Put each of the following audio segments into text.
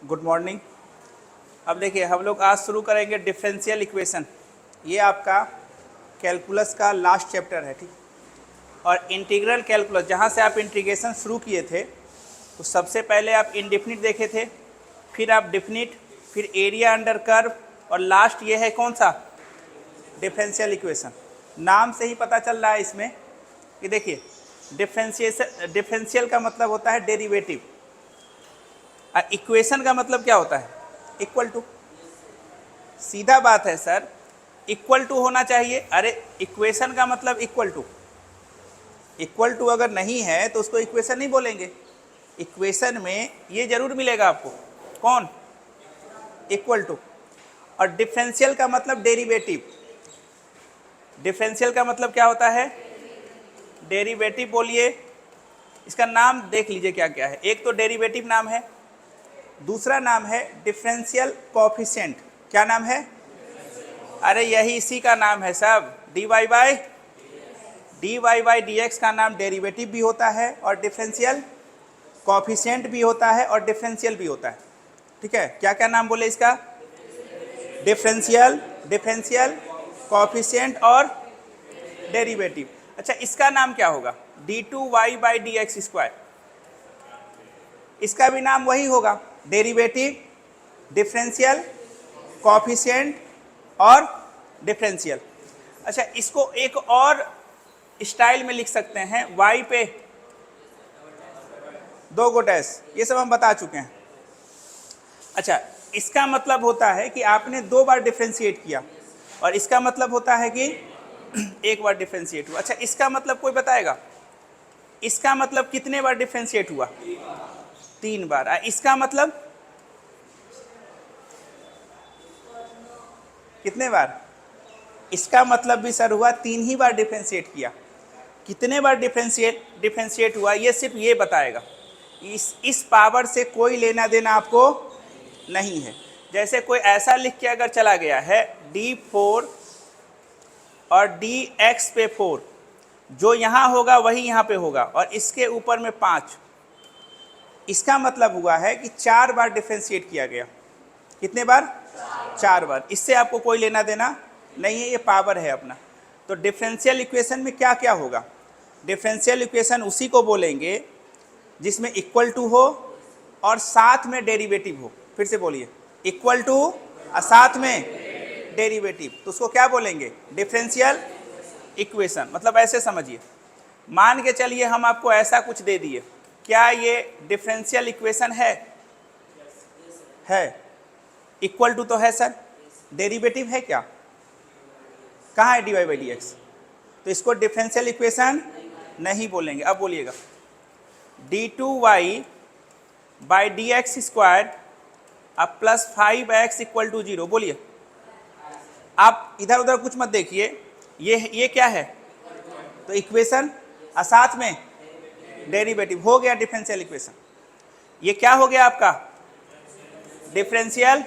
Good morning. अब देखिए हम लोग आज शुरू करेंगे डिफरेंशियल इक्वेशन। ये आपका कैलकुलस का लास्ट चैप्टर है, ठीक। और इंटीग्रल कैलकुलस जहाँ से आप इंटीग्रेशन शुरू किए थे, तो सबसे पहले आप इनडिफिनिट देखे थे, फिर आप डिफिनिट, फिर एरिया अंडर कर्व, और लास्ट ये है कौन सा, डिफरेंशियल इक्वेशन। नाम से ही पता चल रहा है इसमें कि देखिए डिफरेंशियल का मतलब होता है डेरिवेटिव, और इक्वेशन का मतलब क्या होता है, इक्वल टू। सीधा बात है सर, इक्वल टू होना चाहिए। अरे इक्वेशन का मतलब इक्वल टू, इक्वल टू अगर नहीं है तो उसको इक्वेशन नहीं बोलेंगे। इक्वेशन में ये जरूर मिलेगा आपको, कौन, इक्वल टू। और डिफरेंशियल का मतलब डेरिवेटिव। डिफरेंशियल का मतलब क्या होता है, डेरिवेटिव। बोलिए इसका नाम देख लीजिए क्या क्या है। एक तो डेरिवेटिव नाम है, दूसरा नाम है डिफरेंशियल कोएफिशिएंट। क्या नाम है, अरे यही इसी का नाम है सब, dy बाई डी एक्स का नाम डेरिवेटिव भी होता है और डिफरेंशियल कोएफिशिएंट भी होता है और डिफरेंशियल भी होता है, ठीक है। क्या क्या नाम बोले इसका, डिफरेंशियल कोएफिशिएंट और डेरिवेटिव। अच्छा इसका नाम क्या होगा, d2y by D x square. इसका भी नाम वही होगा, डेरिवेटिव, डिफरेंशियल कोएफिशिएंट और डिफरेंशियल। अच्छा इसको एक और स्टाइल में लिख सकते हैं, y पे 2 गो डैश, ये सब हम बता चुके हैं। अच्छा इसका मतलब होता है कि आपने 2 बार डिफरेंशिएट किया, और इसका मतलब होता है कि 1 बार डिफरेंशिएट हुआ। अच्छा इसका मतलब कोई बताएगा, इसका मतलब कितने बार डिफरेंशिएट हुआ, 3 बार। इसका मतलब कितने बार, इसका मतलब भी सर हुआ 3 ही बार डिफरेंशिएट किया। कितने बार डिफरेंशिएट हुआ ये सिर्फ ये बताएगा। इस पावर से कोई लेना देना आपको नहीं है। जैसे कोई ऐसा लिख के अगर चला गया है d4 और dx पे 4, जो यहाँ होगा वही यहाँ पे होगा, और इसके ऊपर में 5, इसका मतलब हुआ है कि 4 बार डिफरेंशिएट किया गया। कितने बार, 4 बार। इससे आपको कोई लेना देना नहीं है, ये पावर है अपना। तो डिफरेंशियल इक्वेशन में क्या क्या होगा, डिफरेंशियल इक्वेशन उसी को बोलेंगे जिसमें इक्वल टू हो और साथ में डेरिवेटिव हो। फिर से बोलिए, इक्वल टू और साथ में डेरिवेटिव, तो उसको क्या बोलेंगे, डिफरेंशियल इक्वेशन। मतलब ऐसे समझिए, मान के चलिए हम आपको ऐसा कुछ दे दिए, क्या ये डिफरेंशियल इक्वेशन है? इक्वल टू तो है सर, डेरिवेटिव है क्या, कहाँ है dy बाई डी एक्स, तो इसको डिफरेंशियल इक्वेशन नहीं बोलेंगे। अब बोलिएगा d2y by D x square अब प्लस 5x इक्वल टू 0। बोलिए, आप इधर उधर कुछ मत देखिए, ये क्या है, तो इक्वेशन और साथ में डेरिवेटिव, हो गया डिफरेंशियल इक्वेशन। ये क्या हो गया आपका, डिफरेंशियल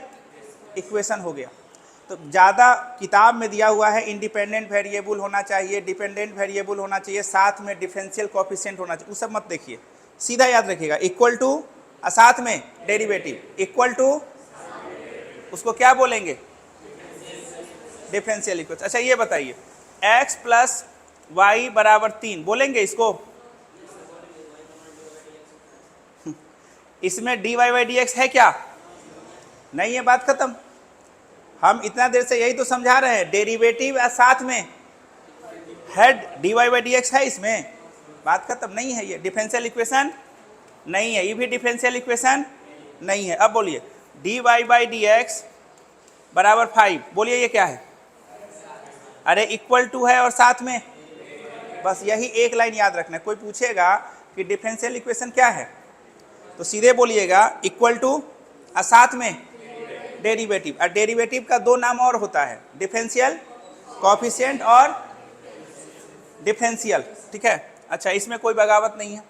इक्वेशन हो गया। तो ज़्यादा किताब में दिया हुआ है इंडिपेंडेंट वेरिएबल होना चाहिए, डिपेंडेंट वेरिएबल होना चाहिए, साथ में डिफरेंशियल कोएफिशिएंट होना चाहिए, वो सब मत देखिए, सीधा याद रखिएगा इक्वल टू और साथ में डेरिवेटिव। इक्वल टू उसको क्या बोलेंगे, डिफरेंशियल इक्वेशन। अच्छा ये बताइए, x प्लस वाई बराबर 3 बोलेंगे इसको, इसमें dy बाई डी एक्स है क्या, नहीं है, बात खत्म। हम इतना देर से यही तो समझा रहे हैं, डेरिवेटिव या साथ में है, dy बाई डी एक्स है इसमें, बात खत्म। नहीं है, ये डिफरेंशियल इक्वेशन नहीं है, ये भी डिफरेंशियल इक्वेशन नहीं है। अब बोलिए dy बाई डी एक्स बराबर 5, बोलिए ये क्या है, अरे इक्वल टू है और साथ में, बस यही एक लाइन याद रखना है। कोई पूछेगा कि डिफरेंशियल इक्वेशन क्या है, तो सीधे बोलिएगा इक्वल टू और साथ में डेरिवेटिव। और डेरिवेटिव का 2 नाम और होता है, डिफरेंशियल कोएफिशिएंट और डिफरेंशियल, ठीक है। अच्छा इसमें कोई बगावत नहीं है,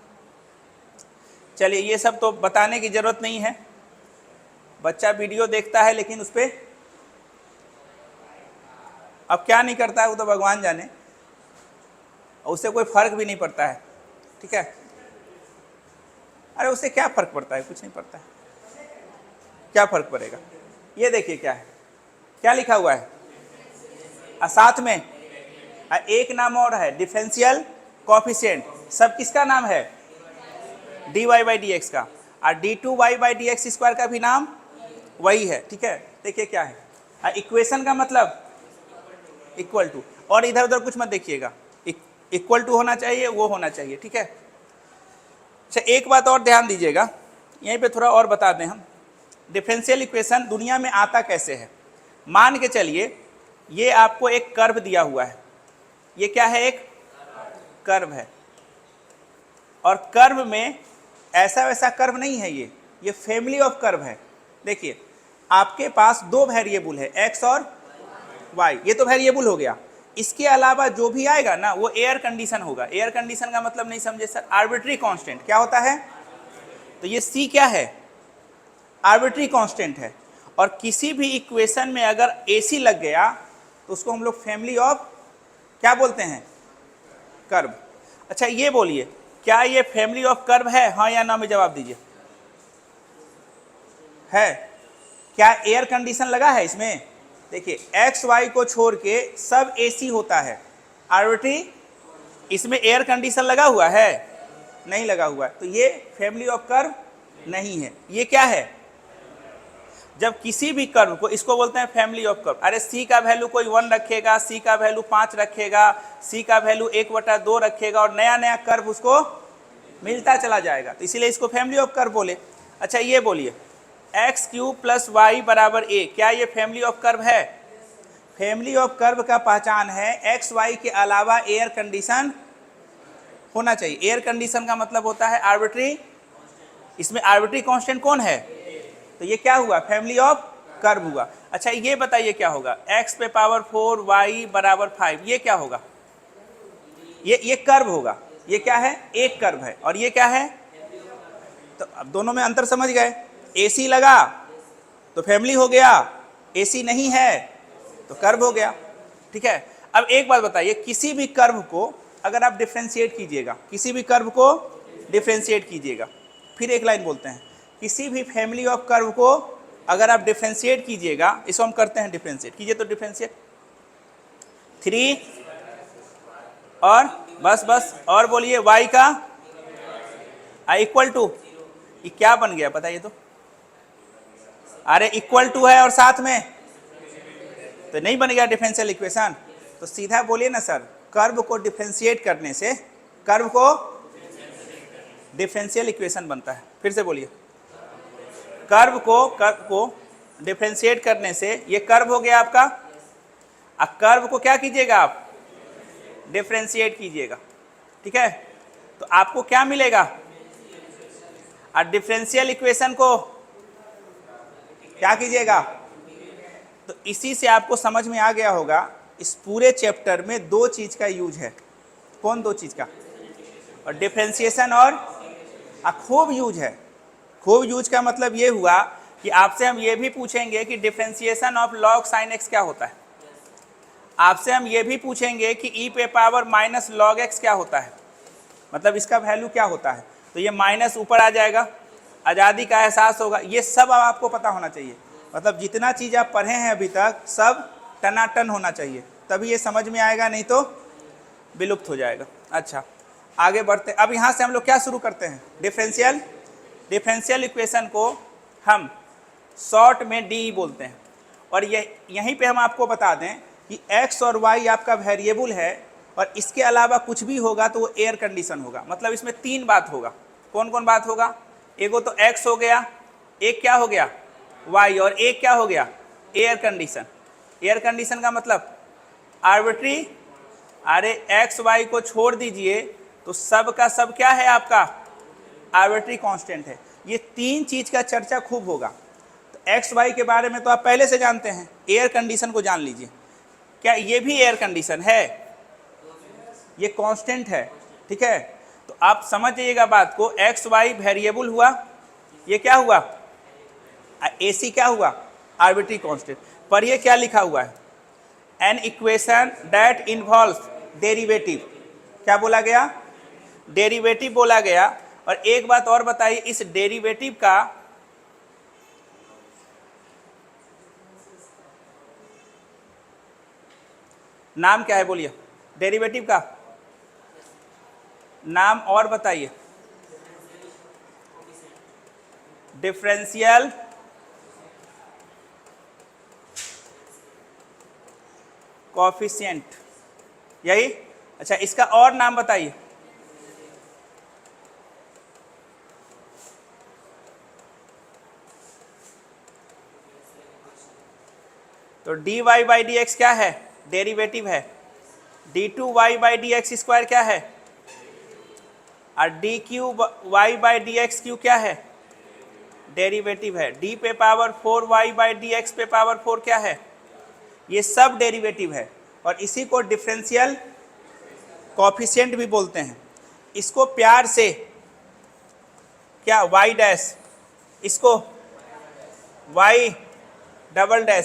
चलिए ये सब तो बताने की जरूरत नहीं है। बच्चा वीडियो देखता है लेकिन उस पर अब क्या नहीं करता है वो तो भगवान जाने, और उससे कोई फर्क भी नहीं पड़ता है, ठीक है। अरे उससे क्या फर्क पड़ता है, कुछ नहीं पड़ता है। क्या फर्क पड़ेगा? ये देखिए क्या है, क्या लिखा हुआ है साथ में एक नाम और है डिफरेंशियल कोफिशिएंट। सब किसका नाम है? dy बाई डी एक्स का। और d2y by D x square का भी नाम वही है। ठीक है, देखिए क्या है, इक्वेशन का मतलब इक्वल टू, और इधर उधर कुछ मत देखिएगा, इक्वल टू होना चाहिए, वो होना चाहिए। ठीक है, अच्छा एक बात और ध्यान दीजिएगा, यहीं पे थोड़ा और बता दें हम, डिफरेंशियल इक्वेशन दुनिया में आता कैसे है। मान के चलिए ये आपको एक कर्व दिया हुआ है, ये क्या है? एक कर्व है, और कर्व में ऐसा वैसा कर्व नहीं है, ये फैमिली ऑफ कर्व है। देखिए आपके पास दो वेरिएबल है x और y, ये तो वेरिएबल हो गया। इसके अलावा जो भी आएगा ना वो एयर कंडीशन होगा। एयर कंडीशन का मतलब नहीं समझे सर? Arbitrary constant. क्या होता है? तो ये c क्या है? आर्बिट्री कांस्टेंट है। और किसी भी इक्वेशन में अगर ac लग गया तो उसको हम लोग फैमिली ऑफ क्या बोलते हैं? कर्व। अच्छा ये बोलिए, क्या ये फैमिली ऑफ कर्व है? हाँ या ना में जवाब दीजिए। है? क्या एयर कंडीशन लगा है इसमें? देखिए एक्स वाई को छोड़ के सब एसी होता है, आर्बिट्री। इसमें एयर कंडीशन लगा हुआ है? नहीं लगा हुआ है, तो ये फैमिली ऑफ कर्व नहीं है। ये क्या है? जब किसी भी कर्व को, इसको बोलते हैं फैमिली ऑफ कर्व। अरे सी का वैल्यू कोई 1 रखेगा, सी का वैल्यू 5 रखेगा, सी का वैल्यू 1/2 रखेगा, और नया नया कर्व उसको मिलता चला जाएगा, तो इसीलिए इसको फैमिली ऑफ कर्व बोले। अच्छा ये बोलिए, एक्स क्यूब प्लस वाई बराबर ए, क्या ये फैमिली ऑफ कर्व है? फैमिली ऑफ कर्व का पहचान है एक्स वाई के अलावा एयर कंडीशन होना चाहिए। एयर कंडीशन का मतलब होता है आर्बिट्री, इसमें आर्बिट्री कांस्टेंट कौन है? तो ये क्या हुआ? फैमिली ऑफ कर्व हुआ। अच्छा ये बताइए क्या होगा? x पे पावर 4 y बराबर 5, ये क्या होगा? ये कर्व होगा। ये क्या है? एक कर्व है। और ये क्या है? तो अब दोनों में अंतर समझ गए। AC लगा तो फैमिली हो गया, AC नहीं है तो कर्व हो गया। ठीक है, अब एक बात बताइए, किसी भी कर्व को अगर आप डिफ्रेंशिएट कीजिएगा, किसी भी कर्व को डिफ्रेंशिएट कीजिएगा, फिर एक लाइन बोलते हैं, किसी भी फैमिली ऑफ कर्व को अगर आप डिफ्रेंशिएट कीजिएगा, इसको हम करते हैं डिफ्रेंशिएट कीजिए, तो डिफ्रेंशिएट 3 और बस और बोलिए y का इक्वल टू, ये क्या बन गया बताइए तो? अरे इक्वल टू है और साथ में तो नहीं बन गया डिफरेंशियल इक्वेशन। तो सीधा बोलिए ना सर, कर्व को डिफरेंशिएट करने से कर्व को डिफरेंशियल इक्वेशन बनता है। फिर से बोलिए, कर्व को डिफरेंशिएट करने से ये कर्व हो गया आपका। अब कर्व को क्या कीजिएगा आप? डिफरेंशिएट कीजिएगा। ठीक है, तो आपको क्या मिलेगा? और डिफरेंशियल इक्वेशन को क्या कीजिएगा? तो इसी से आपको समझ में आ गया होगा, इस पूरे चैप्टर में दो चीज का यूज है। कौन दो चीज का? और डिफरेंशिएशन और खूब यूज है। खूब यूज का मतलब ये हुआ कि आपसे हम ये भी पूछेंगे कि differentiation of log sin x क्या होता है। आपसे हम ये भी पूछेंगे कि e पे पावर माइनस log x क्या होता है, मतलब इसका वैल्यू क्या होता है। तो ये माइनस ऊपर आ जाएगा, आज़ादी का एहसास होगा। ये सब अब आपको पता होना चाहिए, मतलब जितना चीज़ आप पढ़े हैं अभी तक सब टनाटन होना चाहिए, तभी ये समझ में आएगा, नहीं तो विलुप्त हो जाएगा। अच्छा आगे बढ़ते, अब यहाँ से हम लोग क्या शुरू करते हैं? डिफरेंशियल इक्वेशन को हम शॉर्ट में डी बोलते हैं। और ये यहीं पे हम आपको बता दें कि x और y आपका वेरिएबल है, और इसके अलावा कुछ भी होगा तो वो एयर कंडीशन होगा। मतलब इसमें तीन बात होगा। कौन कौन बात होगा? एगो तो x हो गया, एक क्या हो गया? y, और एक क्या हो गया? Air condition. एयर कंडीशन का मतलब आर्बिट्री। अरे x y को छोड़ दीजिए तो सब का सब क्या है आपका? आर्बिट्री कांस्टेंट है। ये तीन चीज का चर्चा खूब होगा। तो एक्स वाई के बारे में तो आप पहले से जानते हैं, एयर कंडीशन को जान लीजिए। क्या ये भी एयर कंडीशन है? ये कांस्टेंट है। ठीक है, तो आप समझ जाइएगा बात को, एक्स वाई वेरिएबल हुआ, ये क्या हुआ? AC क्या हुआ? Arbitrary constant. पर ये क्या लिखा हुआ है? An equation that involves derivative. क्या बोला गया? डेरिवेटिव बोला गया। और एक बात और बताइए, इस डेरिवेटिव का नाम क्या है बोलिए, डेरिवेटिव का नाम और बताइए। डिफरेंशियल कोएफिशिएंट, यही। अच्छा, इसका और नाम बताइए। तो dy बाई डी एक्स क्या है, डेरिवेटिव है। d2y by D x square क्या है, और dq by D x Q क्या है, डेरिवेटिव है। d पे power 4y by D x पे पावर 4 क्या है, ये सब डेरिवेटिव है। और इसी को डिफरेंशियल कोएफिशिएंट भी बोलते हैं। इसको प्यार से क्या y डैश, इसको y डबल डैश